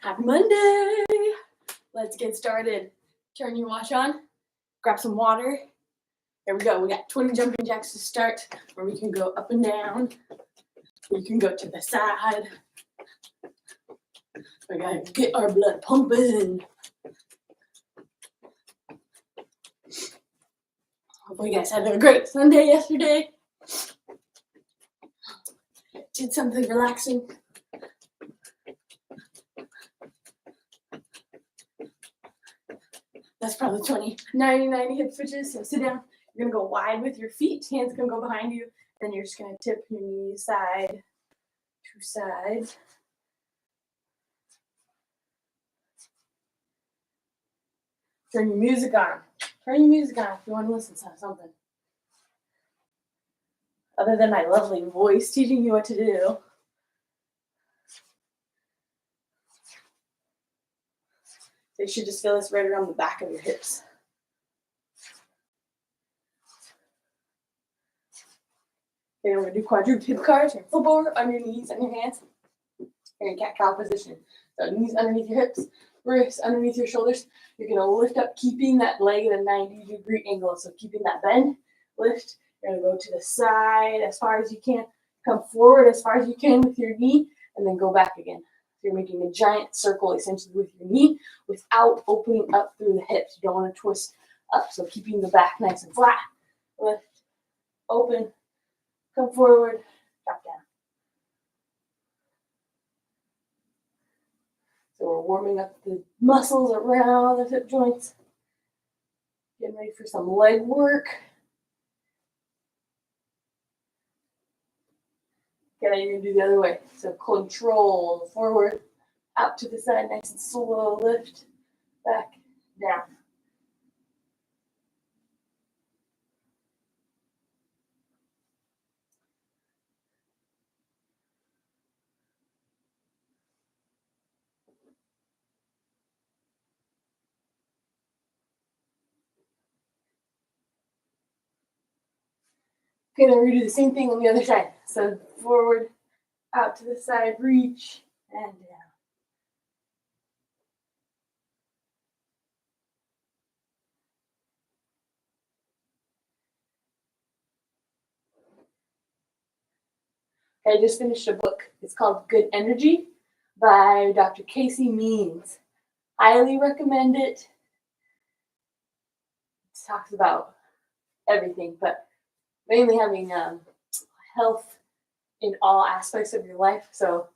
Happy Monday! Let's get started. Turn your watch on, grab some water. Here we go. We got 20 jumping jacks to start, where we can go up and down. We can go to the side. We gotta get our blood pumping. Hopefully you guys had a great Sunday yesterday. Did something relaxing. That's probably 20, 90 hip switches. So sit down. You're going to go wide with your feet. Hands going to go behind you. Then you're just going to tip your knees side to side. Turn your music on. Turn your music on if you want to listen to something. Other than my lovely voice teaching you what to do. So you should just feel this right around the back of your hips. Okay, we're going to do quadruped hip C.A.Rs. Your footboard on your knees and your hands. You're in cat-cow position. So knees underneath your hips, wrists underneath your shoulders. You're going to lift up, keeping that leg at a 90-degree angle. So keeping that bend, lift. You're going to go to the side as far as you can. Come forward as far as you can with your knee, and then go back again. You're making a giant circle essentially with your knee without opening up through the hips. You don't want to twist up. So keeping the back nice and flat. Lift, open, come forward, drop down. So we're warming up the muscles around the hip joints. Getting ready for some leg work. Okay, now you're going to do the other way. So control, forward, out to the side, nice and slow, lift, back, down. Okay, then we're going to do the same thing on the other side. So forward, out to the side, reach, and down. I just finished a book. It's called Good Energy by Dr. Casey Means. Highly recommend it. It talks about everything, but mainly having health in all aspects of your life. So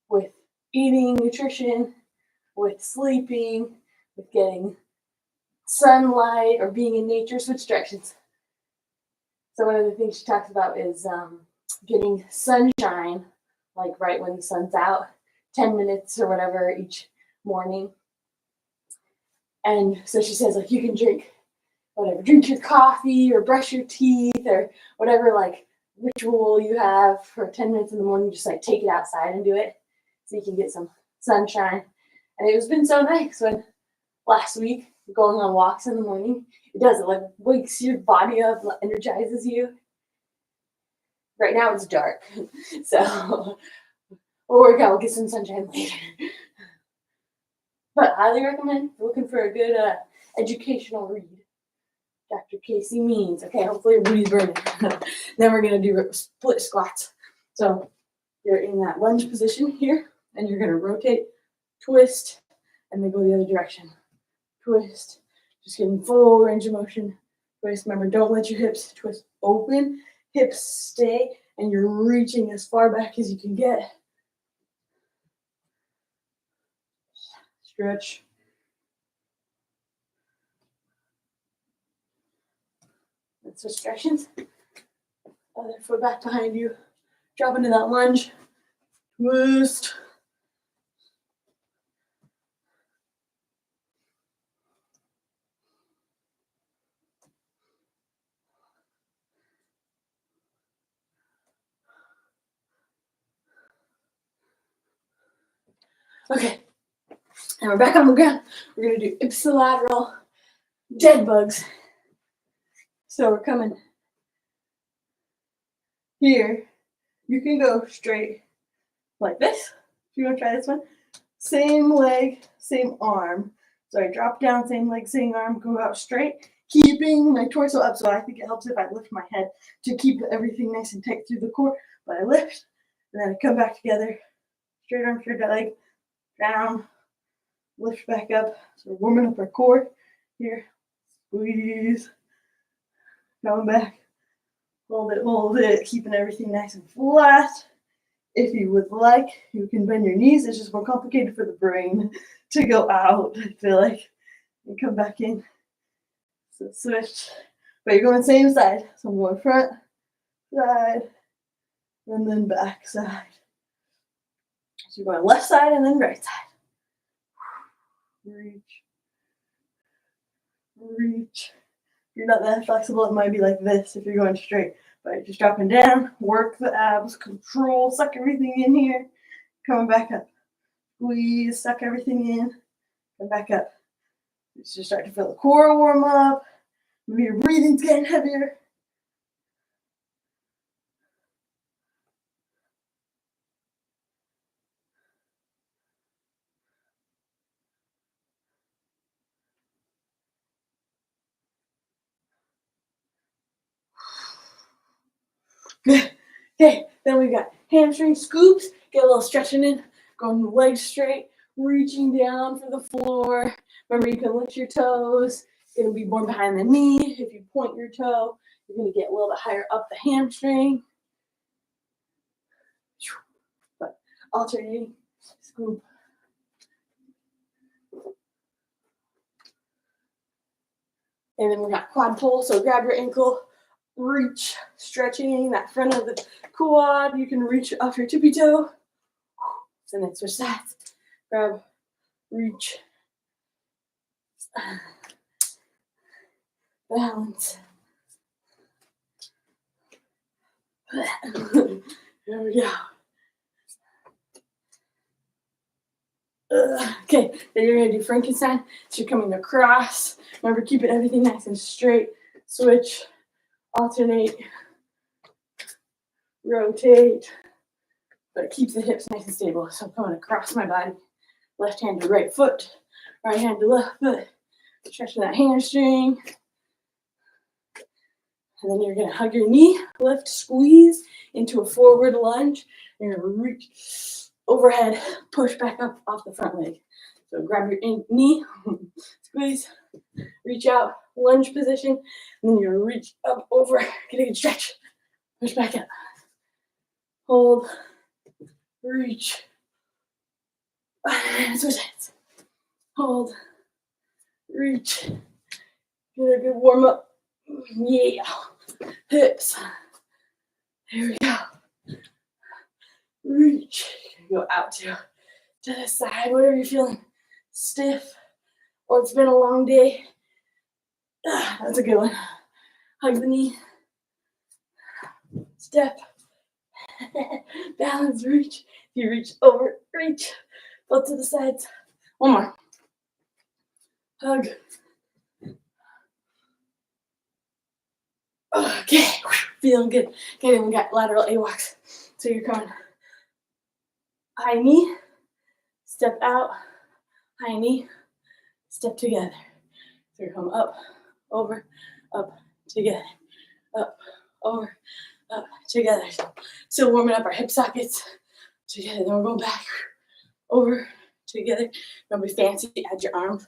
with eating, nutrition, with sleeping, with getting sunlight or being in nature, switch directions. So one of the things she talks about is getting sunshine, like right when the sun's out, 10 minutes or whatever each morning. And so she says, like, you can drink your coffee or brush your teeth or whatever, like, ritual you have for 10 minutes in the morning, just like take it outside and do it so you can get some sunshine. And it's been so nice when last week going on walks in the morning, it does, it like wakes your body up, energizes you. Right now it's dark, so we'll work out, we'll get some sunshine later. But I highly recommend, if you're looking for a good educational read. Dr. Casey Means. Okay, hopefully everybody's burning. Then we're going to do split squats. So you're in that lunge position here, and you're going to rotate, twist, and then go the other direction. Twist, just getting full range of motion. Twist, remember, don't let your hips twist open. Hips stay, and you're reaching as far back as you can get. Stretch. Let's switch directions. Other foot back behind you. Drop into that lunge. Twist. Okay, and we're back on the ground. We're going to do ipsilateral deadbugs. So we're coming here. You can go straight like this. If you want to try this one. same leg, same arm. So I drop down, same leg, same arm, go out straight, keeping my torso up. So I think it helps if I lift my head to keep everything nice and tight through the core. But I lift, and then I come back together, straight arm, straight leg, down, lift back up. So we're warming up our core here. Squeeze, coming back, hold it, keeping everything nice and flat. If you would like, you can bend your knees. It's just more complicated for the brain to go out, I feel like, and come back in. So switch, but you're going same side. So I'm going front, side, and then back side. So you're going left side and then right side. Reach, reach. If you're not that flexible, it might be like this if you're going straight. But just dropping down, work the abs, control, suck everything in here, coming back up. Squeeze, suck everything in, come back up. Just start to feel the core warm up. Maybe your breathing's getting heavier. Good. Okay, then we got hamstring scoops. Get a little stretching in. Going legs straight, reaching down for the floor. Remember, you can lift your toes. It's going to be more behind the knee. If you point your toe, you're going to get a little bit higher up the hamstring. But alternating scoop. And then we got quad pull. So grab your ankle, reach, stretching that front of the quad. You can reach off your tippy toe. And then switch sides. Grab, reach, balance. There we go. Okay, then you're going to do Frankenstein. So you're coming across. Remember, keeping everything nice and straight. Switch, alternate, rotate, but keep the hips nice and stable. So I'm coming across my body. Left hand to right foot, right hand to left foot. Stretching that hamstring. And then you're going to hug your knee, lift, squeeze into a forward lunge. You're going to reach overhead, push back up off the front leg. So grab your knee, squeeze, reach out, lunge position, and then you reach up over, get a good stretch, push back up, hold, reach, switch hands, hold, reach, get a good warm up, yeah, hips, there we go, reach, go out to the side, whatever you're feeling stiff or it's been a long day. That's a good one. Hug the knee, step, balance, reach. You reach over, reach, both to the sides. One more. Hug. Okay, feeling good. Okay, then we got lateral A-walks. So you're coming high knee, step out, high knee, step together. So you're coming up, over, up, together, up, over, up, together. So still warming up our hip sockets together. Then we're going back, over, together. Don't be fancy, add your arms.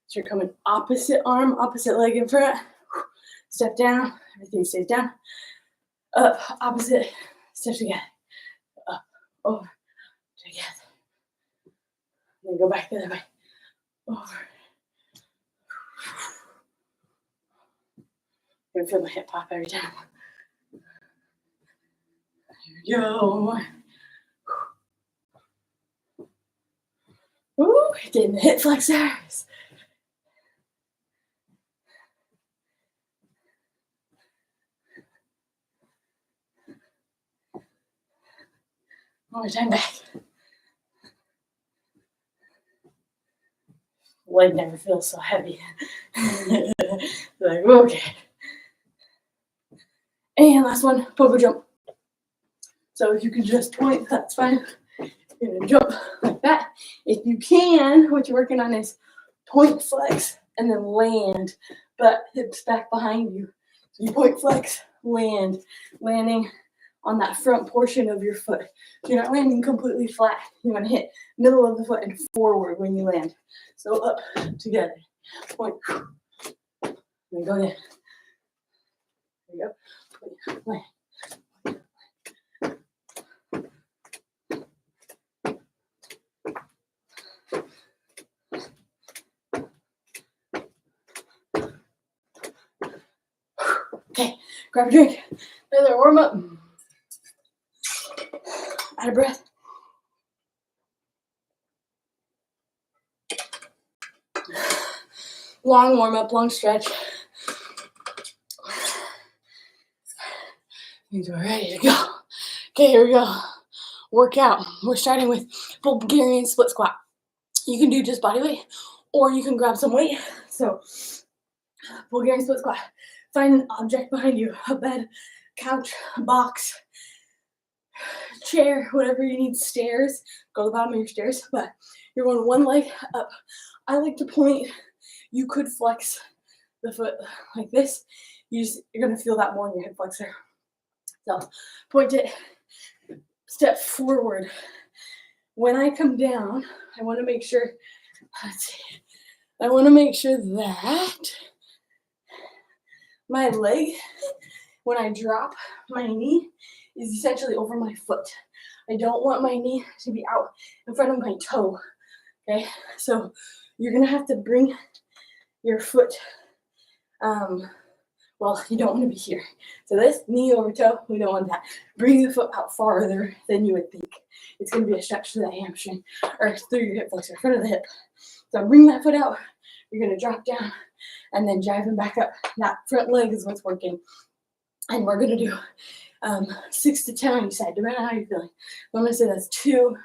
So you're coming opposite arm, opposite leg in front. Step down, everything stays down. Up, opposite, step together. Up, over, together. Then go back the other way. Over. I'm gonna feel my hip pop every time. Here we go. Ooh, getting the hip flexors. One more time back. Leg never feels so heavy. Like, okay. And last one, Pogo Jump. So if you can just point, that's fine. If You're gonna jump like that. If you can, what you're working on is point flex and then land, but hips back behind you. So you point flex, land, landing on that front portion of your foot. So you're not landing completely flat. You want to hit middle of the foot and forward when you land. So up, together. Point. Then go down. There you go. Point, land. Okay, grab a drink. Another warm up. Out of breath. Long warm up, long stretch. Means we're ready to go. Okay, here we go. Workout. We're starting with Bulgarian split squat. You can do just body weight, or you can grab some weight. So, Bulgarian split squat. Find an object behind you, a bed, couch, box, chair, whatever you need, stairs. Go to the bottom of your stairs, but you're going one leg up. I like to point. You could flex the foot like this. You're gonna feel that more in your hip flexor. So point it, step forward. When I come down, I want to make sure, that my leg, when I drop my knee, is essentially over my foot. I don't want my knee to be out in front of my toe. Okay, so you're gonna have to bring your foot, well, you don't want to be here. So this, knee over toe, we don't want that. Bring the foot out farther than you would think. It's going to be a stretch through that hamstring, or through your hip flexor, front of the hip. So bring that foot out. You're going to drop down, and then driving back up. That front leg is what's working. And we're going to do 6 to 10 on each side, depending on how you're feeling. So I'm going to say that's 2,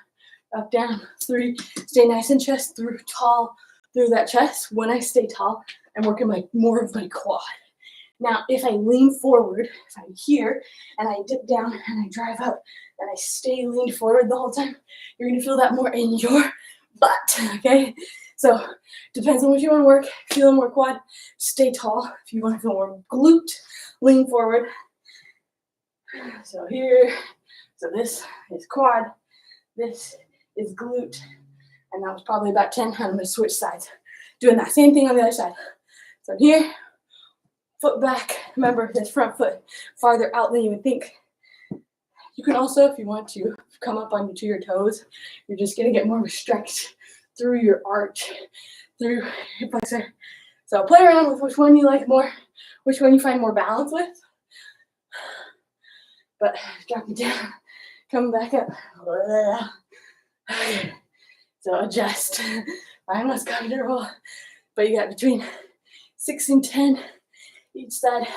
up, down, 3. Stay nice and chest through, tall through that chest. When I stay tall, I'm working more of my quad. Now, if I lean forward, if I'm here and I dip down and I drive up and I stay leaned forward the whole time, you're going to feel that more in your butt, okay? So, depends on what you want to work. Feel more quad, stay tall. If you want to feel more glute, lean forward. So here, so this is quad, this is glute, and that was probably about 10. I'm going to switch sides. Doing that same thing on the other side. So here, foot back. Remember, this front foot farther out than you would think. You can also, if you want to, come up onto your toes. You're just going to get more of a stretch through your arch, through your flexor. So play around with which one you like more, which one you find more balance with. But drop it down, come back up. So adjust. I'm less comfortable, but you got between 6 and 10 each side,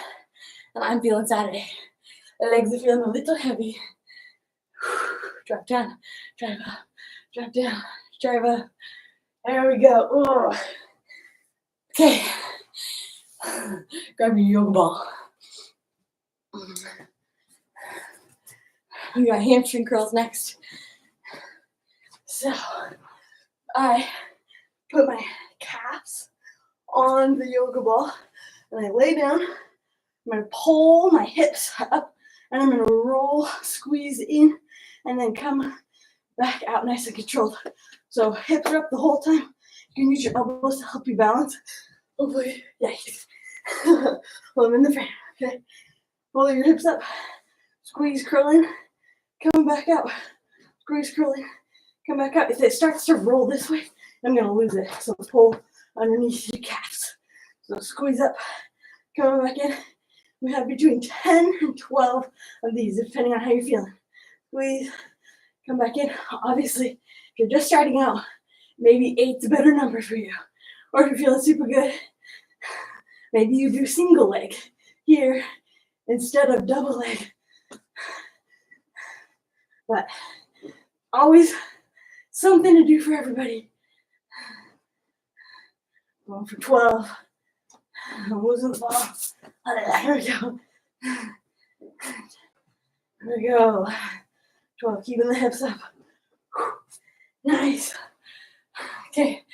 and I'm feeling Saturday. The legs are feeling a little heavy. Drop down, drive up, drop down, drive up. There we go. Oh. Okay. Grab your yoga ball. We got hamstring curls next. So I put my calves on the yoga ball and I lay down. I'm going to pull my hips up and I'm going to roll, squeeze in, and then come back out nice and controlled. So hips are up the whole time. You can use your elbows to help you balance. Hopefully, yeah. Hold them in the frame, okay? Pull your hips up, squeeze, curl in, come back out. Squeeze, curl in, come back out. If it starts to roll this way, I'm going to lose it. So pull underneath your calves. So squeeze up, come back in. We have between 10 and 12 of these, depending on how you're feeling. Squeeze, come back in. Obviously, if you're just starting out, maybe 8's a better number for you. Or if you're feeling super good, maybe you do single leg here instead of double leg. But always something to do for everybody. Going for 12. I'm losing the ball. Here we go. Here we go. 12, keeping the hips up. Nice. Okay,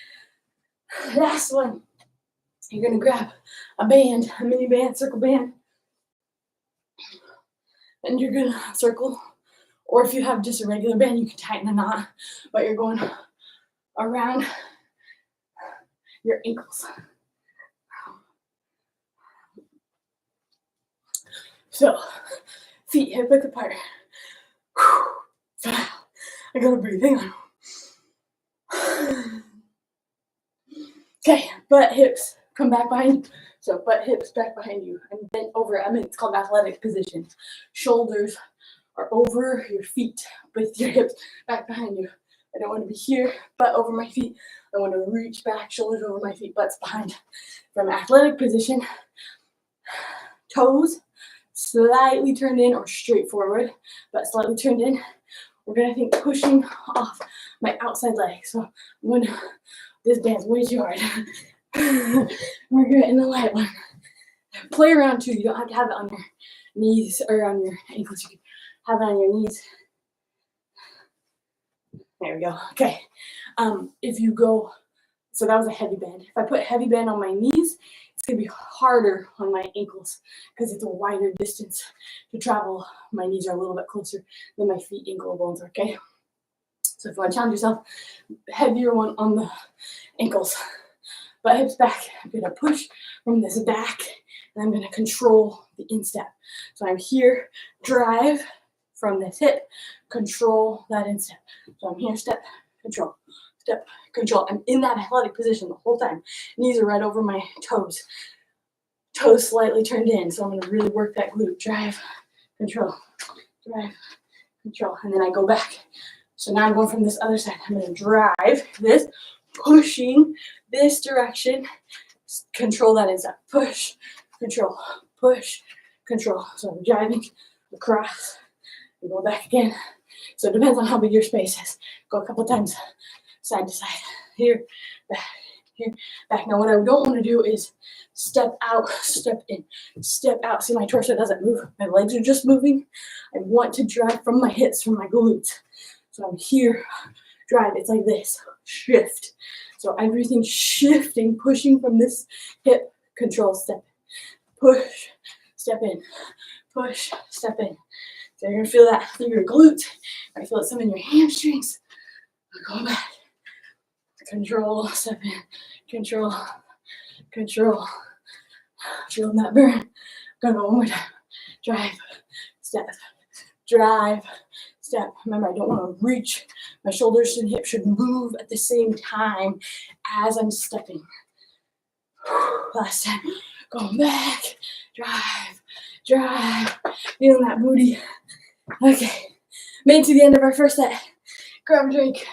last one. You're gonna grab a band, a mini band, circle band, and you're gonna circle. Or if you have just a regular band, you can tighten a knot, but you're going around your ankles. So, feet hip width apart. I gotta breathe, hang on. Okay, butt, hips, come back behind you. So butt, hips, back behind you, and bend over. It's called athletic position. Shoulders are over your feet with your hips back behind you. I don't want to be here, butt over my feet. I want to reach back, shoulders over my feet, butts behind. From athletic position, toes slightly turned in or straight forward, but slightly turned in. We're gonna think pushing off my outside leg. So this band's way too hard. We're getting the light one. Play around too. You don't have to have it on your knees or on your ankles. You can have it on your knees. There we go. Okay. If you go, so that was a heavy band. If I put heavy band on my knees, it's gonna be harder on my ankles because it's a wider distance to travel. My knees are a little bit closer than my feet ankle bones. Okay. So if you want to challenge yourself, heavier one on the ankles. Butt hips back. I'm gonna push from this back, and I'm gonna control the instep. So I'm here, drive from this hip, control that instep. So I'm here, step, control, step, control. I'm in that athletic position the whole time. Knees are right over my toes. Toes slightly turned in. So I'm gonna really work that glute. Drive, control, drive, control. And then I go back. So now I'm going from this other side. I'm gonna drive this, pushing this direction, control that instep. Push, control, push, control. So I'm driving across and go back again. So it depends on how big your space is. Go a couple times side to side. Here, back, here, back. Now what I don't want to do is step out, step in, step out. See, my torso doesn't move. My legs are just moving. I want to drive from my hips, from my glutes. So I'm here, drive. It's like this, shift. So everything's shifting, pushing from this hip, control, step, push, step in, push, step in. So you're gonna feel that through your glutes. I feel it some in your hamstrings. Go back, control, step in, control, control. Feeling that burn. Gonna go one more time. Drive, step, drive, step. Remember, I don't want to reach. My shoulders and hips should move at the same time as I'm stepping. Last time. Going back. Drive, drive. Feeling that booty. Okay. Made it to the end of our first set. Grab a drink.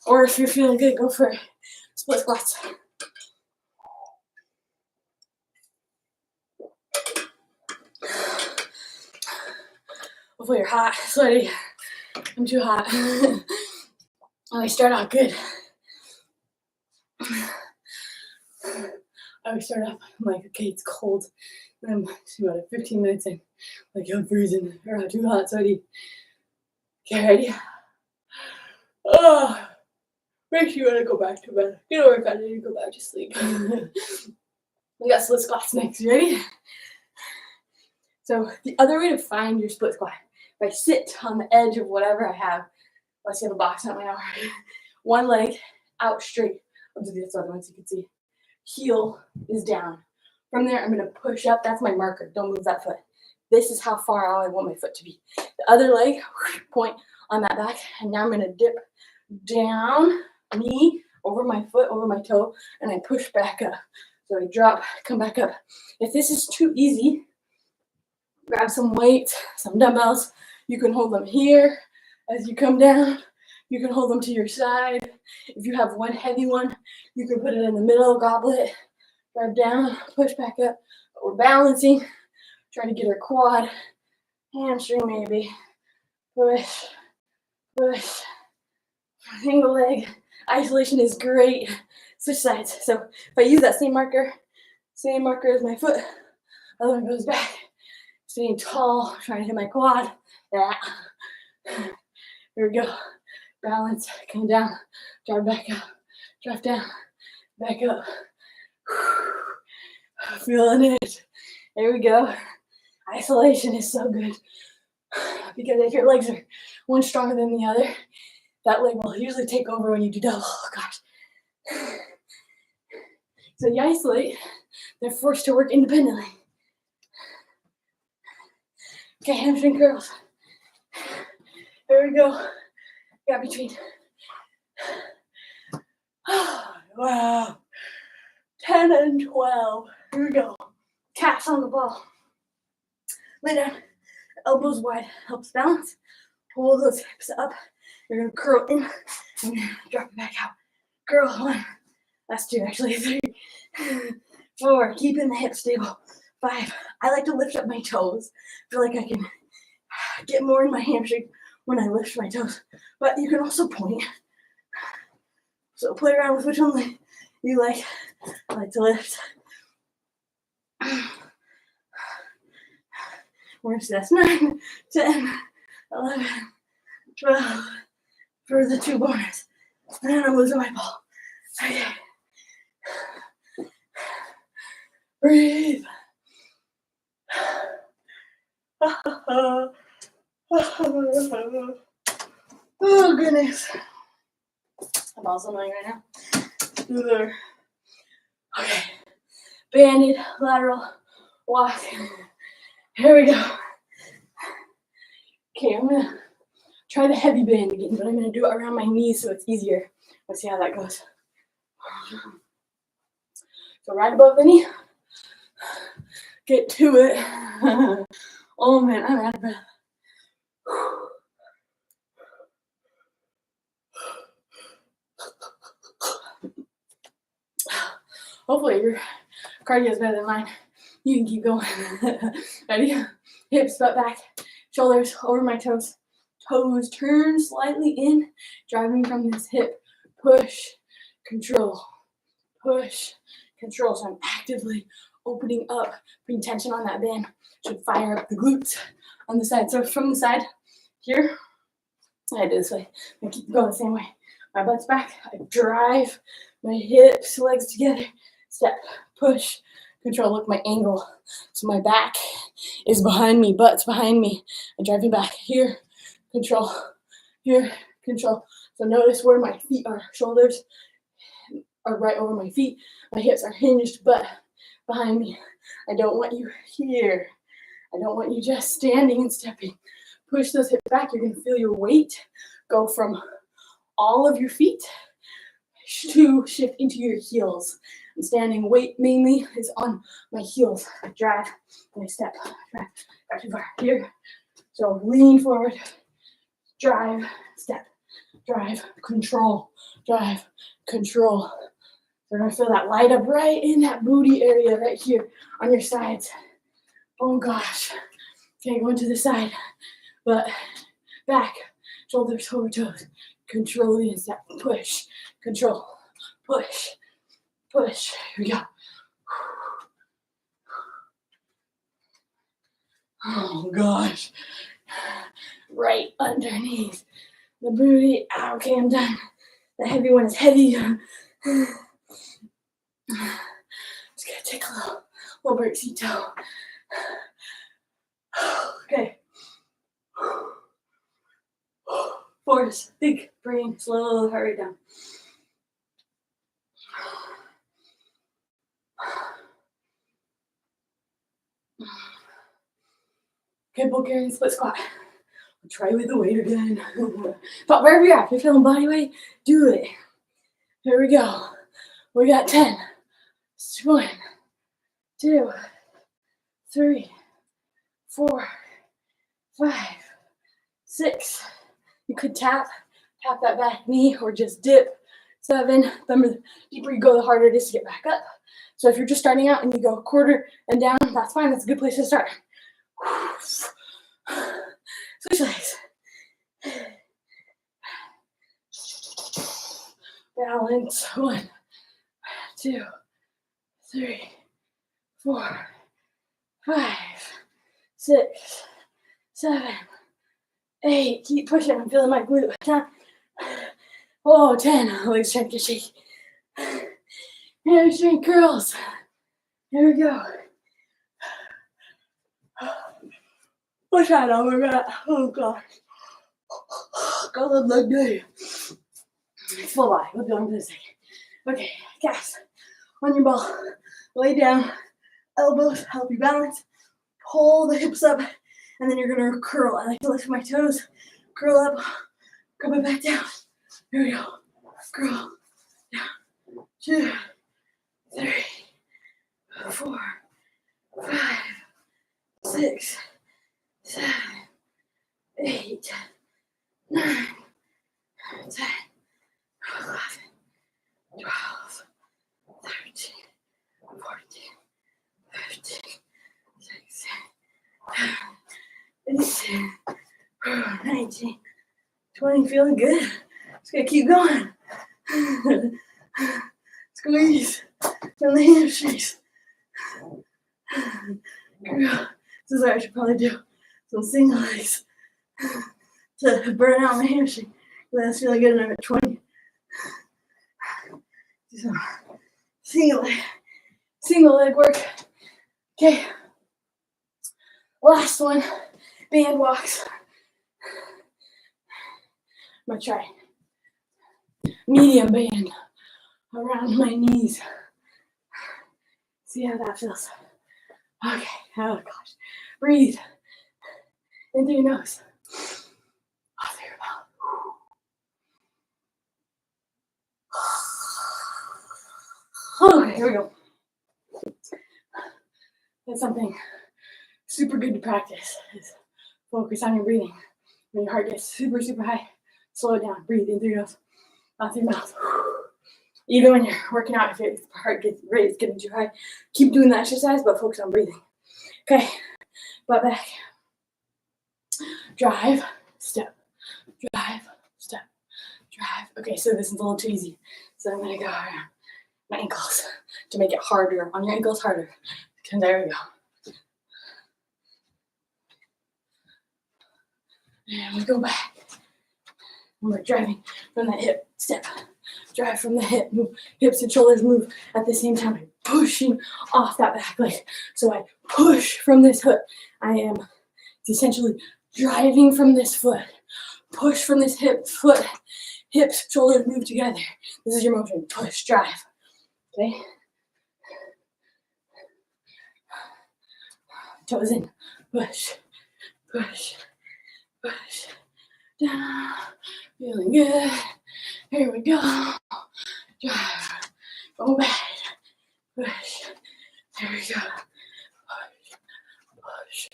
Or if you're feeling good, go for split squats. Hopefully you're hot, sweaty. I'm too hot. I start out good. I always start off, I'm like, okay, it's cold. And I'm about 15 minutes in, like I'm freezing, or too hot, sweaty. Okay, ready? Oh, make sure you want to go back to bed. You know, work on it, you go back to sleep. We got split squats next. You ready? So the other way to find your split squat, if I sit on the edge of whatever I have, let's say I have a box on my arm, one leg out straight. I'll do this other one so you can see. Heel is down. From there, I'm going to push up. That's my marker. Don't move that foot. This is how far out I want my foot to be. The other leg, point on that back, and now I'm going to dip down, knee over my foot, over my toe, and I push back up. So I drop, come back up. If this is too easy, grab some weights, some dumbbells. You can hold them here as you come down. You can hold them to your side. If you have one heavy one, you can put it in the middle, goblet, grab down, push back up. But we're balancing, trying to get our quad, hamstring maybe. Push, push, single leg. Isolation is great. Switch sides. So if I use that same marker as my foot, other one goes back. Staying tall, trying to hit my quad. Yeah. Here we go. balance, come down, drive back up, drive down, back up. Feeling it. There we go. Isolation is so good because if your legs are one stronger than the other, that leg will usually take over when you do double. Oh, gosh. So you isolate, they're forced to work independently. Okay, hamstring curls. Here we go. Got between. Wow. 10 and 12. Here we go. Calves on the ball. Lay down. Elbows wide. Helps balance. Pull those hips up. You're going to curl in and drop it back out. Curl 1. That's 2, actually. 3. 4. Keeping the hips stable. 5. I like to lift up my toes. I feel like I can get more in my hamstring when I lift my toes. But you can also point. So play around with which one you like. I like to lift. We're going to see that's 9, 10, 11, 12 for the 2 bonus. And then I'm losing my ball. Okay. Breathe. Oh, goodness. I'm also annoying right now. Do there. Okay. Banded lateral walk. Here we go. Okay, I'm going to try the heavy band again, but I'm going to do it around my knees so it's easier. Let's see how that goes. So right above the knee. Get to it. Oh man, I'm out of breath. Hopefully your cardio is better than mine. You can keep going. Ready? Hips, butt back, shoulders over my toes. Toes turn slightly in, driving from this hip. Push, control, push, control. So I'm actively opening up, putting tension on that band. Should fire up the glutes on the side. So from the side, here, I do this way. I keep going the same way. My butt's back. I drive my hips, legs together. Step, push, control. Look, my angle. So my back is behind me, butt's behind me. I'm driving back. Here, control. Here, control. So notice where my feet are. Shoulders are right over my feet. My hips are hinged, butt behind me. I don't want you here. I don't want you just standing and stepping. Push those hips back. You're going to feel your weight go from all of your feet to shift into your heels. I'm standing, weight mainly is on my heels. I drive and I step. Drive, not too far. Here. So lean forward. Drive, step. Drive, control. Drive, control. You're going to feel that light up right in that booty area right here on your sides. Oh gosh. Okay, going to the side. But back, shoulders over toes. Control the step. Push, control, push, push. Here we go. Oh gosh. Right underneath the booty. Okay, I'm done. The heavy one is heavy. Just gonna take a little break, seat toe. Okay. Force, big brain, slow, hurry down. Okay, Bulgarian split squat. We'll try with the weight again. But wherever you're at, if you're feeling body weight, do it. Here we go. We got 10. 1, 2, 3, 4, 5, 6. You could tap that back knee or just dip. 7. The deeper you go, the harder it is to get back up. So if you're just starting out and you go a quarter and down, that's fine. That's a good place to start. Switch legs. Balance. 1, 2, 3, 4, 5, 6, 7, 8. Keep pushing. I'm feeling my glute. 9, Oh, 10. Legs trying to get shaky. Hamstring curls. Here we go. Push that over that. Oh gosh. Got a leg day. Full body. We'll do it in a second. Okay, calves on your ball. Lay down. Elbows help you balance. Pull the hips up, and then you're gonna curl. I like to lift my toes. Curl up. Come it back down. Here we go. Curl. Down. 2, 3, 4, 5, 6, 7, 8, 9, 10, 11, 12, 13, 14, 15, 16, 17, 19, 20. Feeling good. Just gotta keep going. Squeeze from the hamstrings. This is what I should probably do. Some single legs to burn out my hamstring. That's feeling good enough at 20. Do some single leg work. Okay. Last one, band walks. I'm gonna try medium band around my knees. See how that feels. Okay, oh gosh. Breathe in through your nose. Out through your mouth. Okay, here we go. That's something super good to practice. Is focus on your breathing. When your heart gets super, super high, slow it down. Breathe in through your nose, out through your mouth. Even when you're working out, if your heart gets raised, getting too high, keep doing the exercise, but focus on breathing. Okay, butt back. Drive, step, drive, step, drive. Okay, so this is a little too easy. So I'm gonna go around my ankles to make it harder. On your ankles, harder. And there we go. And we go back. And we're driving from the hip, step. Drive from the hip, move. Hips and shoulders move at the same time. I'm pushing off that back leg. So I push from this foot. I am essentially driving from this foot. Push from this hip, foot. Hips, shoulders move together. This is your motion. Push, drive. Okay? Toes in. Push, push, push. Down. Feeling good. Here we go. Drive. Go back. Push. There we go. Push. Push.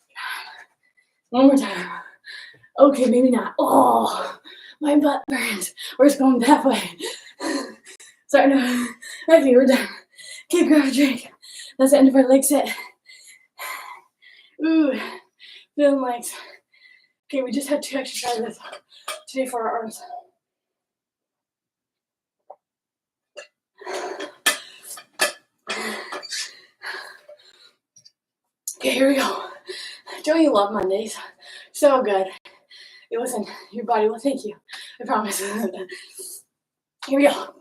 Drive. One more time. Okay, maybe not. Oh, my butt burns. We're just going that way. Sorry, no. Okay, we're done. Okay, grab a drink. That's the end of our leg set. Ooh, feeling legs. Okay, we just had 2 exercises today for our arms. Okay, here we go. Don't you love Mondays? So good. Hey, listen, your body will thank you. I promise. Here we go.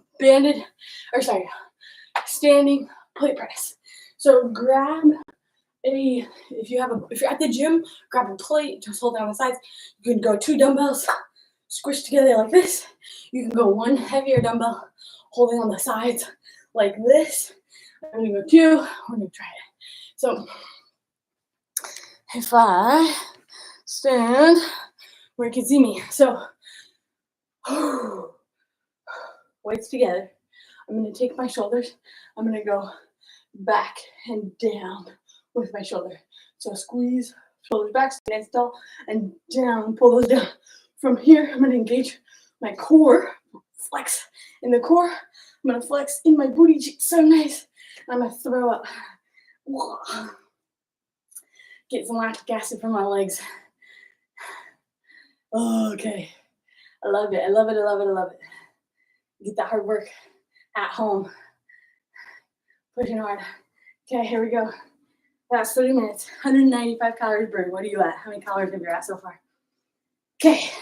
Standing plate press. So grab if you're at the gym, grab a plate, just hold down the sides. You can go 2 dumbbells, squish together like this. You can go 1 heavier dumbbell, holding on the sides like this. I'm gonna go 2. We're gonna try it. So if I stand where you can see me, so weights together. I'm gonna take my shoulders. I'm gonna go back and down with my shoulder. So squeeze, shoulders back, stand tall, and down, pull those down. From here, I'm gonna engage my core, flex in the core. I'm gonna flex in my booty cheeks, so nice. I'm gonna throw up. Get some lactic acid from my legs. Okay, I love it, I love it, I love it, I love it. Get that hard work at home. Pushing hard. Okay, here we go. That's 30 minutes, 195 calories burned. What are you at? How many calories have you at so far? Okay,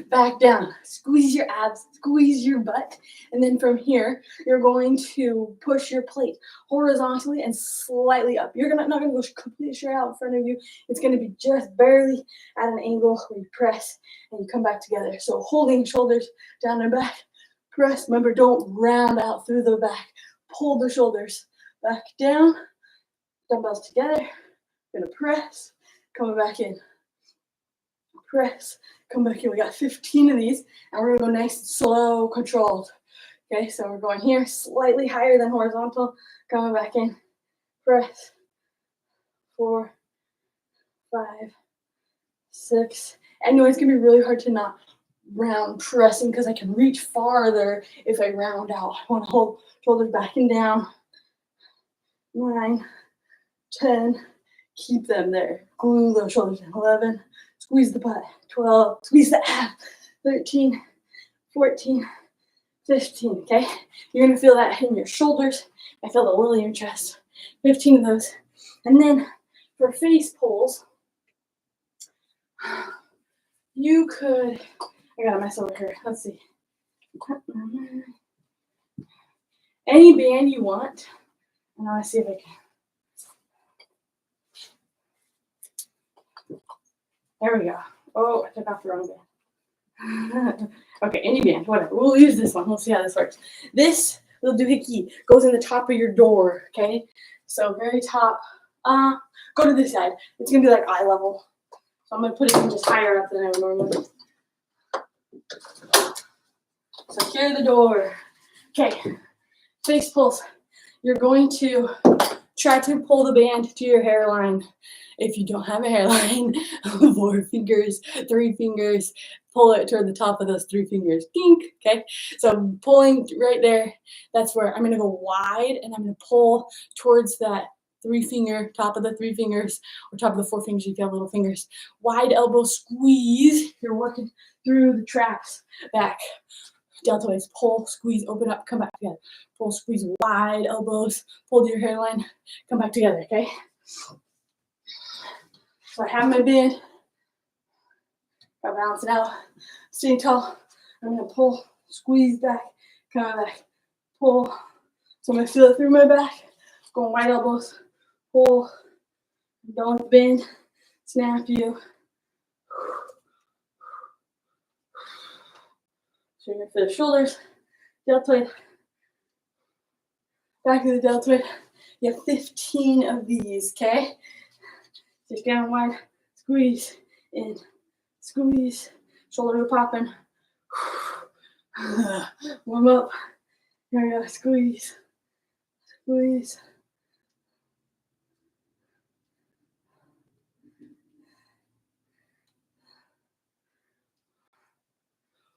back down. Squeeze your abs, squeeze your butt. And then from here, you're going to push your plate horizontally and slightly up. You're not going to go completely straight out in front of you. It's going to be just barely at an angle where you press and you come back together. So holding shoulders down and back, press. Remember, don't round out through the back. Pull the shoulders back down, dumbbells together. Gonna press, coming back in. Press, come back in. We got 15 of these, and we're gonna go nice and slow, controlled. Okay, so we're going here, slightly higher than horizontal, coming back in. Press. 4, 5, 6. I know it's gonna be really hard to not round pressing because I can reach farther if I round out. I want to hold shoulders back and down. 9, 10. Keep them there. Glue those shoulders in. 11. Squeeze the butt. 12. Squeeze the ab. 13. 14. 15. Okay? You're going to feel that in your shoulders. I feel the lily in your chest. 15 of those. And then for face pulls, you could, I got a mess over here. Let's see. Any band you want. And I want to see if I can. There we go. Oh, I took off the wrong band. Okay, any band, whatever. We'll use this one. We'll see how this works. This little doohickey goes in the top of your door, okay? So very top. Go to this side. It's going to be like eye level. So I'm going to put it in just higher up than I would normally. Secure the door. Okay, face pulls. You're going to try to pull the band to your hairline. If you don't have a hairline, 4 fingers, 3 fingers, pull it toward the top of those 3 fingers. Dink, okay? So I'm pulling right there. That's where I'm going to go wide, and I'm going to pull towards that 3 finger, top of the 3 fingers, or top of the 4 fingers if you have little fingers. Wide elbow squeeze. You're working through the traps. Back. Deltoids. Pull, squeeze, open up, come back together. Pull, squeeze, wide elbows. Pull to your hairline. Come back together, okay? So I have my band. Gotta balance it out. Staying tall. I'm gonna pull, squeeze back, come back, pull. So I'm gonna feel it through my back. Going wide elbows, pull, don't bend, snap you. So you're gonna feel the shoulders, deltoid, back of the deltoid. You have 15 of these, okay? Just down wide, squeeze, in, squeeze, shoulders are popping. Warm up. Here we go, squeeze, squeeze.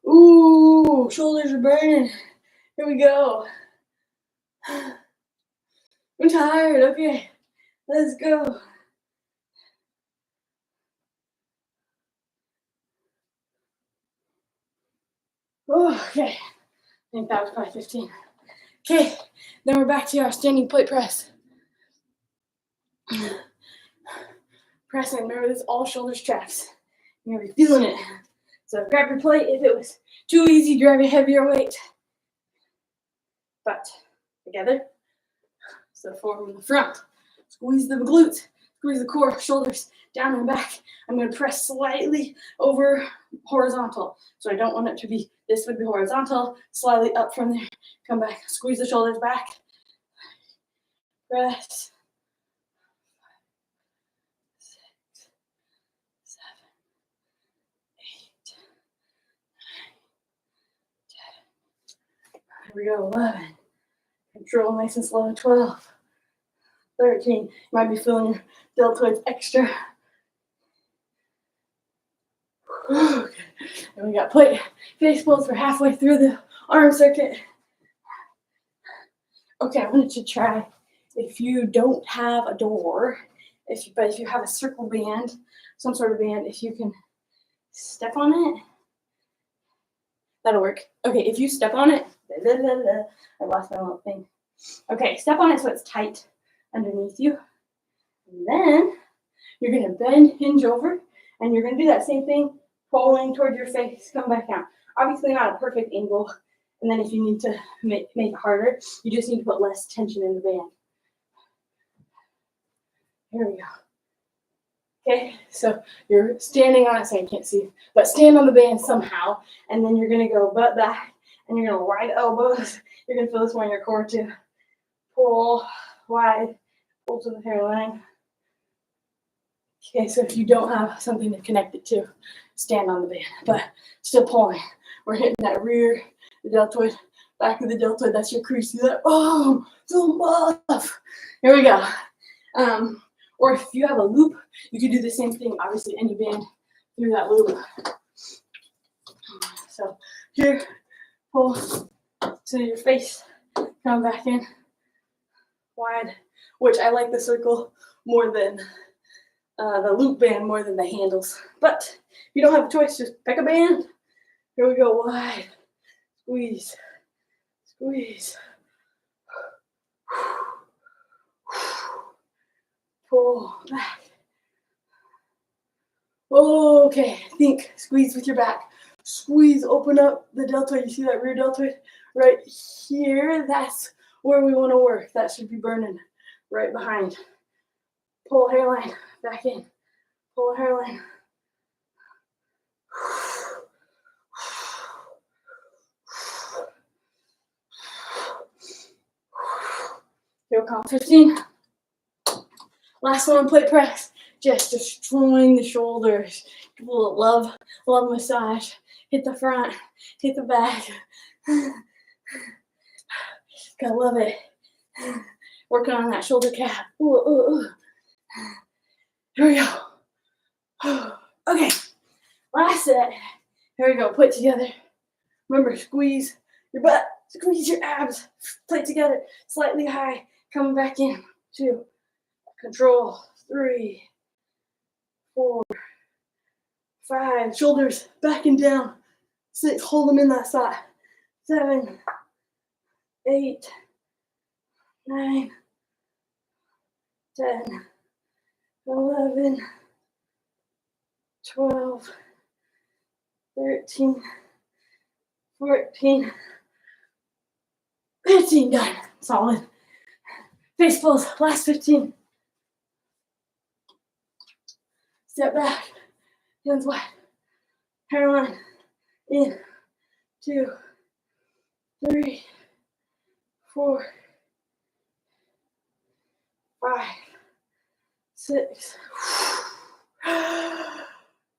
Ooh, shoulders are burning. Here we go. I'm tired, okay. Let's go. Oh, okay. I think that was probably 15. Okay, then we're back to our standing plate press. Pressing, remember this all shoulder straps. You're gonna be feeling it. So grab your plate. If it was too easy, grab a heavier weight. But together. So forward from the front. Squeeze the glutes, squeeze the core, shoulders down and back. I'm going to press slightly over horizontal. So I don't want it to be, this would be horizontal, slightly up from there. Come back, squeeze the shoulders back. Press. 6, 7, 8, 9, 10. Here we go, 11. Control nice and slow, 12. 13. You might be feeling your deltoids extra. Okay. And we got plate face pulls. We're halfway through the arm circuit. Okay, I wanted to try, if you don't have a door, but if you have a circle band, some sort of band, if you can step on it, that'll work. Okay, if you step on it, I lost my little thing. Okay, step on it so it's tight underneath you. And then you're going to bend, hinge over, and you're going to do that same thing. pulling towards your face, come back down. Obviously not a perfect angle. And then if you need to make it harder, you just need to put less tension in the band. Here we go. Okay, so you're standing on it, so you can't see, but stand on the band somehow, and then you're gonna go butt back, and you're gonna wide elbows. You're gonna feel this one in your core too. Pull wide, pull to the hairline. Okay, so if you don't have something to connect it to, stand on the band, but still pulling. We're hitting that rear, the deltoid, back of the deltoid. That's your crease. See that? Oh, so buff. Here we go. Or if you have a loop, you can do the same thing, obviously, any band through that loop. So here, pull to your face, come back in, wide, which I like the circle more than the loop band more than the handles. But if you don't have a choice, just pick a band. Here we go, wide, squeeze, squeeze. Pull back. Okay, think, squeeze with your back. Squeeze, open up the deltoid. You see that rear deltoid right here? That's where we want to work. That should be burning right behind. Pull hairline back in. Pull hairline. Here we go, 15. Last one, plate press. Just destroying the shoulders. Love massage. Hit the front, hit the back. Gotta love it. Working on that shoulder cap. Ooh, ooh, ooh. Here we go. Okay, last set. Here we go, put together. Remember, squeeze your butt, squeeze your abs. Plate together, slightly high. Coming back in. 2. Control. 3, 4, 5. Shoulders back and down. 6. Hold them in that spot. 7, 8, 9, 10, 11, 12, 13, 14, 15. Done. Solid. Face pulls. Last 15. Step back. Hands wide. Hairline. In. 2, 3, 4, 5, 6.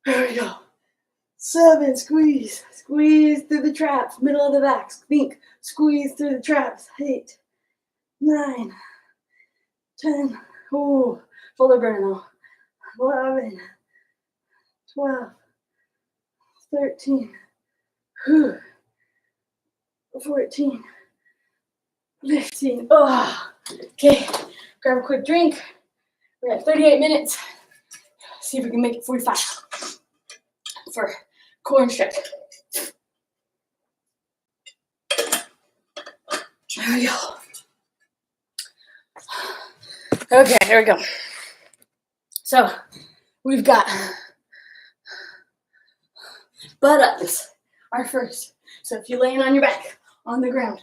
There we go. 7. Squeeze. Squeeze through the traps. Middle of the back. Think. Squeeze through the traps. 8, 9, 10. Ooh. Shoulder burn though. 11, 12, 13, 14, 15. Oh, okay. Grab a quick drink. We have 38 minutes. See if we can make it 45 for core and stretch. There we go. Okay, here we go. So we've got butt-ups are first. So if you're laying on your back on the ground,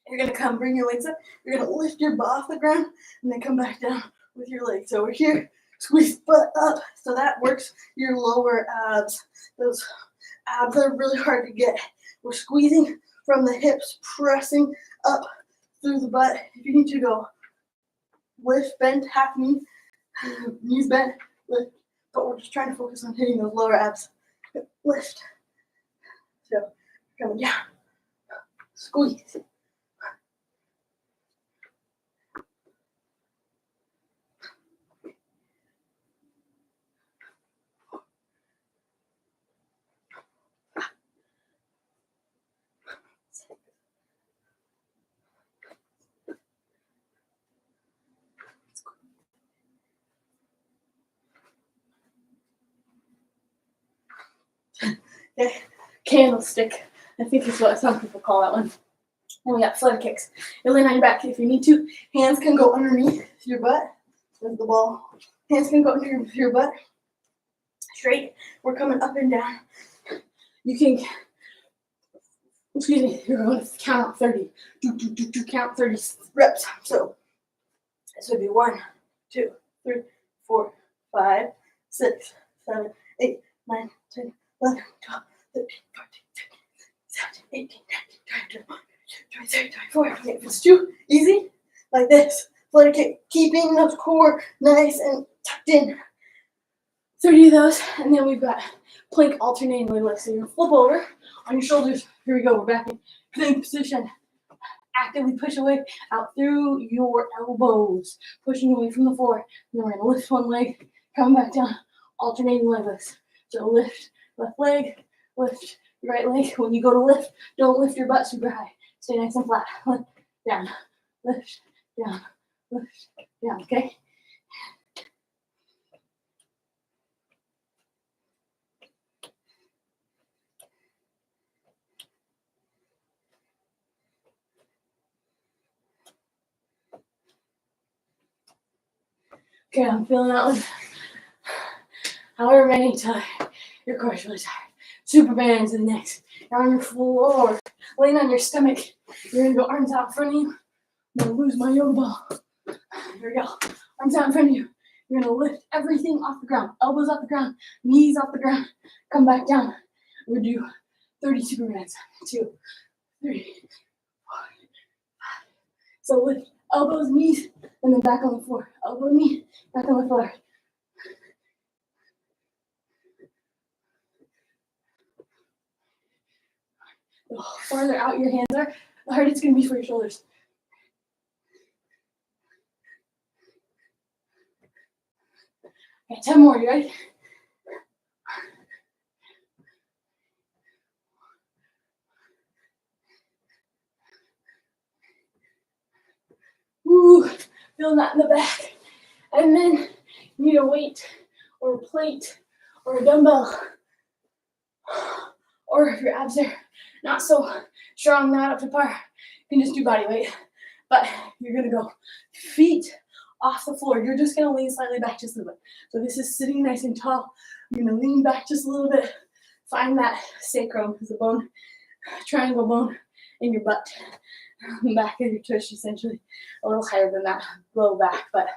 you're going to come bring your legs up. You're going to lift your butt off the ground and then come back down with your legs. So we're here, squeeze butt up. So that works your lower abs. Those abs are really hard to get. We're squeezing from the hips, pressing up through the butt. If you need to go lift, bend, half knee, knees bent, lift, but we're just trying to focus on hitting those lower abs. Lift. So, coming down. Squeeze. Okay. Candlestick, I think is what some people call that one. And we got flutter kicks. You're laying on your back if you need to. Hands can go underneath your butt. There's the ball. Hands can go underneath your butt. straight. We're coming up and down. You can, excuse me, you're going to count out 30. Count 30 reps. So this would be 1, 2, 3, 4, 5, 6, 7, 8, 9, 10, 11, 12, 13, 14, 15, 17, 18, 19, 20, 21, 23, 24. Okay, if it's too easy, like this, flutter kick, keeping those core nice and tucked in. 30 of those, and then we've got plank alternating legs. So you're gonna flip over on your shoulders. Here we go. We're back in plank position. Actively push away out through your elbows, pushing away from the floor. And then we're gonna lift one leg, come back down, alternating leg lifts. So lift left leg, lift right leg. When you go to lift, don't lift your butt super high. Stay nice and flat. Lift, down, lift, down, lift, down. Okay. Okay, I'm feeling that one. However many times your core's really tired. Superman's the next. Now on your floor, laying on your stomach. You're gonna go arms out in front of you. I'm gonna lose my yoga ball. Here we go. Arms out in front of you. You're gonna lift everything off the ground. Elbows off the ground, knees off the ground. Come back down. We're gonna do 30 Supermans. 2, 3, 4, 5. So lift elbows, knees, and then back on the floor. Elbow, knee, back on the floor. The farther out your hands are, the harder it's going to be for your shoulders. Okay, 10 more. You ready? Woo, feeling that in the back. And then you need a weight or a plate or a dumbbell. Or if your abs are not so strong, not up to par, you can just do body weight. But you're gonna go feet off the floor. You're just gonna lean slightly back just a little bit. So this is sitting nice and tall. You're gonna lean back just a little bit. Find that sacrum, the bone, triangle bone in your butt. Back of your tush, essentially. A little higher than that, low back, but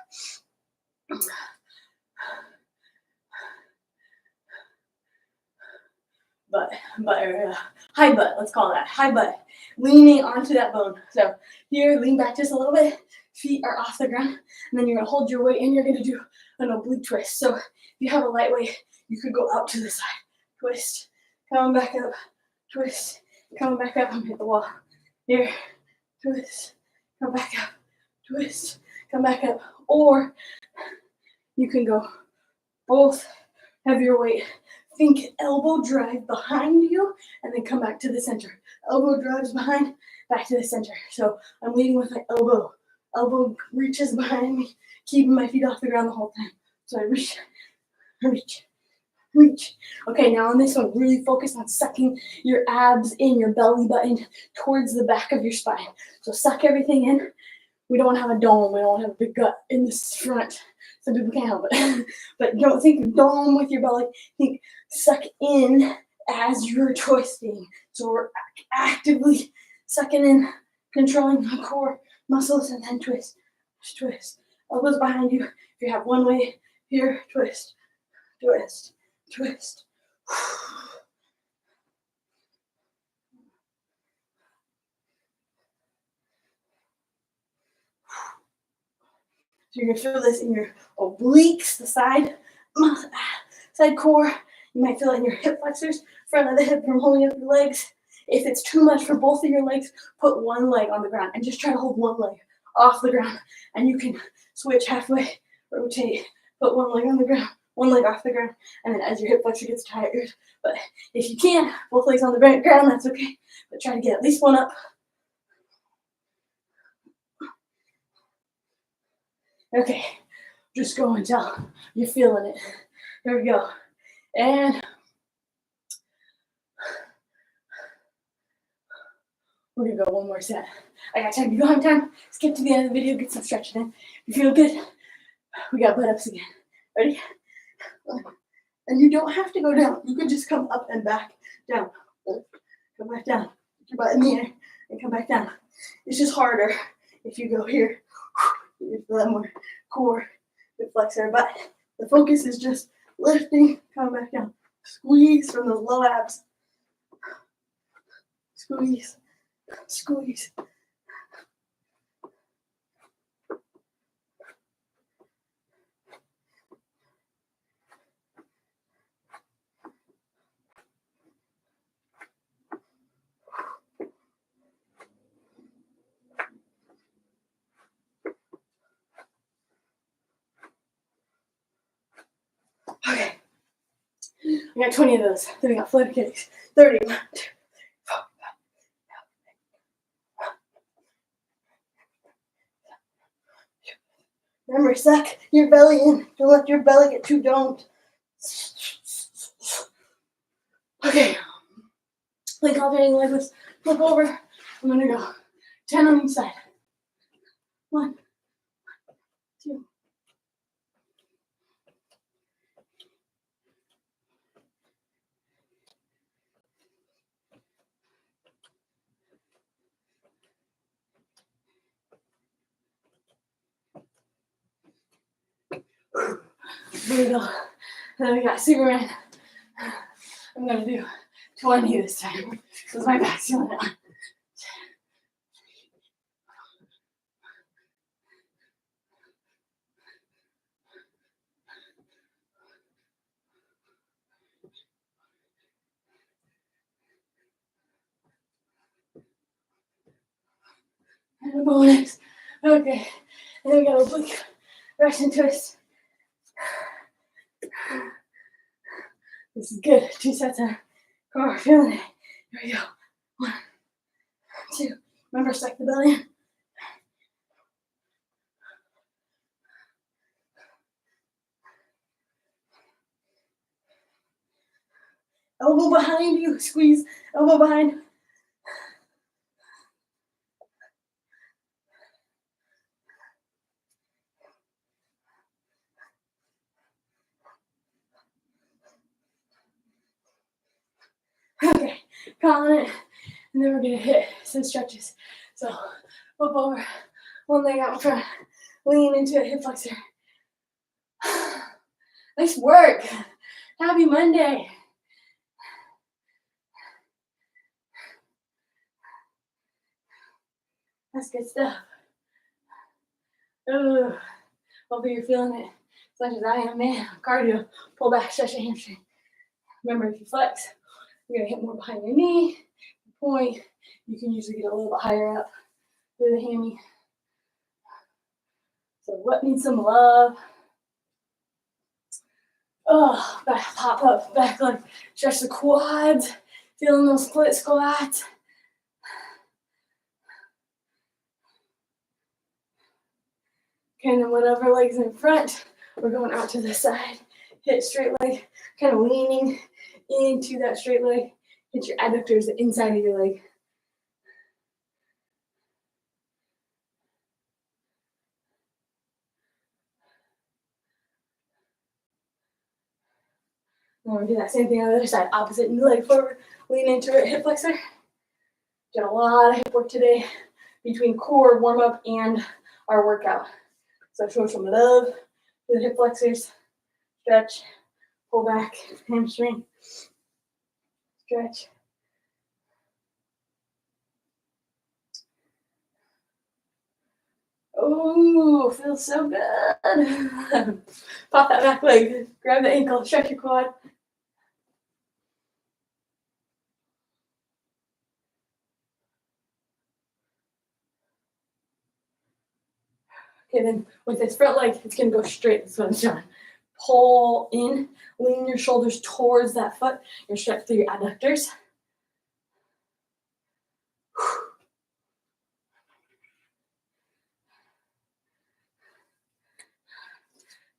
high butt, let's call that high butt, leaning onto that bone. So here, lean back just a little bit, feet are off the ground, and then you're gonna hold your weight and you're gonna do an oblique twist. So if you have a light weight, you could go out to the side, twist, coming back up, twist, coming back up, and hit the wall. Here, twist, come back up, twist, come back up. Or you can go both, have your weight. Think elbow drive behind you and then come back to the center. Elbow drives behind, back to the center. So I'm leading with my elbow. Elbow reaches behind me, keeping my feet off the ground the whole time. So I reach, reach, reach. Okay, now on this one, really focus on sucking your abs in, your belly button towards the back of your spine. So suck everything in. We don't want to have a dome. We don't want to have a big gut in this front. Some people can't help it. But don't think dome with your belly. Think suck in as you're twisting. So we're actively sucking in, controlling the core muscles, and then twist, twist. Elbows behind you. If you have one way, here, twist, twist, twist. So you're gonna feel this in your obliques, the side core. You might feel it in your hip flexors, front of the hip from holding up your legs. If it's too much for both of your legs, put one leg on the ground and just try to hold one leg off the ground. And you can switch halfway, rotate, put one leg on the ground, one leg off the ground, and then as your hip flexor gets tired. But if you can, both legs on the ground, that's okay. But try to get at least one up. Okay, just go until you're feeling it. Here we go. And we're gonna go one more set. I got time. You don't have time, skip to the end of the video, get some stretching in. If you feel good, we got butt ups again. Ready? 1, And you don't have to go down. You can just come up and back down. Come back down. Put your butt in the air and come back down. It's just harder if you go here. You feel that more core, hip flexor. But the focus is just lifting, come back down. Squeeze from the low abs. Squeeze, squeeze. Okay. I got 20 of those. Then we got flutter kicks. 30. 1, 2, 3, 4, 5. Remember, suck your belly in. Don't let your belly get too domed. Okay. Link alternating like this. Flip over. I'm gonna go 10 on each side. 1, 2. Here we go. And then we got Superman. I'm gonna do 20 this time because my back's feeling it. And a bonus. Okay. And then we got oblique Russian twist. This is good. 2 sets of core. Feeling it. Here we go. 1, 2. Remember, suck the belly in. Elbow behind you. Squeeze. Elbow behind. Okay, calling it, and then we're gonna hit some stretches. So, flip over, one leg out in front, lean into a hip flexor. Nice work. Happy Monday. That's good stuff. Oh, hopefully you're feeling it as much as I am, man. Cardio, pull back, stretch your hamstring. Remember, if you flex, you're gonna hit more behind your knee. Point, you can usually get a little bit higher up through the hammy. So what needs some love? Oh, back, pop up, back leg, stretch the quads, feeling those split squats. Okay, and then whatever leg's in front, we're going out to the side. Hit straight leg, kind of leaning into that straight leg. Hit your adductors, the inside of your leg. And we'll do that same thing on the other side. Opposite knee leg forward, lean into it, hip flexor. Did a lot of hip work today between core warm up and our workout. So show some love to the hip flexors. Stretch, pull back, hamstring, stretch. Oh, feels so good. Pop that back leg, grab the ankle, stretch your quad. Okay, then with this front leg, it's gonna go straight. That's what I'm doing. Pull in, lean your shoulders towards that foot. You're stretch through your adductors.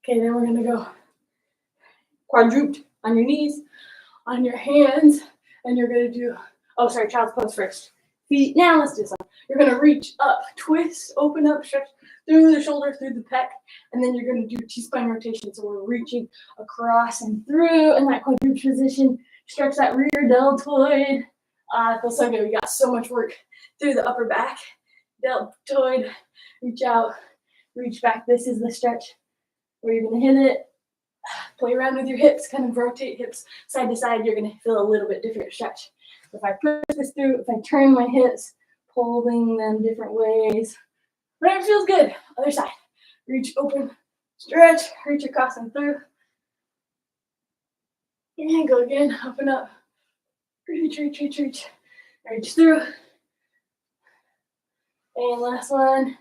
Okay, then we're gonna go quadruped on your knees, on your hands, and you're gonna do, child's pose first. Feet, now let's do this one. You're going to reach up, twist, open up, stretch through the shoulder, through the pec, and then you're going to do T-spine rotation. So we're reaching across and through in that quadruped position. Stretch that rear deltoid. It feels so good. We got so much work through the upper back. Deltoid, reach out, reach back. This is the stretch where you're going to hit it. Play around with your hips, kind of rotate hips side to side. You're going to feel a little bit different stretch. If I push this through, if I turn my hips, pulling them different ways, whatever feels good. Other side. Reach, open, stretch, reach across and through. And go again, open up. Reach, reach, reach, reach. Reach through. And last one.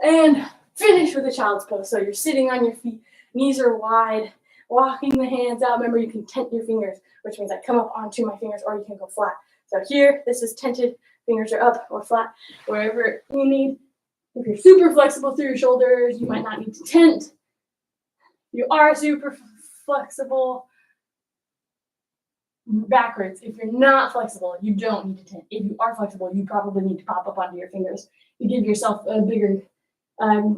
And finish with a child's pose. So you're sitting on your feet, knees are wide, walking the hands out. Remember, you can tent your fingers, which means I come up onto my fingers, or you can go flat. So here, this is tented, fingers are up or flat, wherever you need. If you're super flexible through your shoulders, you might not need to tent. You are super flexible backwards. If you're not flexible, you don't need to tent. If you are flexible, you probably need to pop up onto your fingers. You give yourself a bigger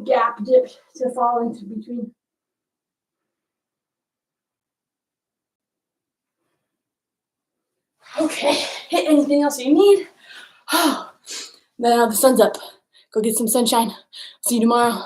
gap dip to fall into between. Okay, hit anything else you need. Oh, now the sun's up. Go get some sunshine. See you tomorrow.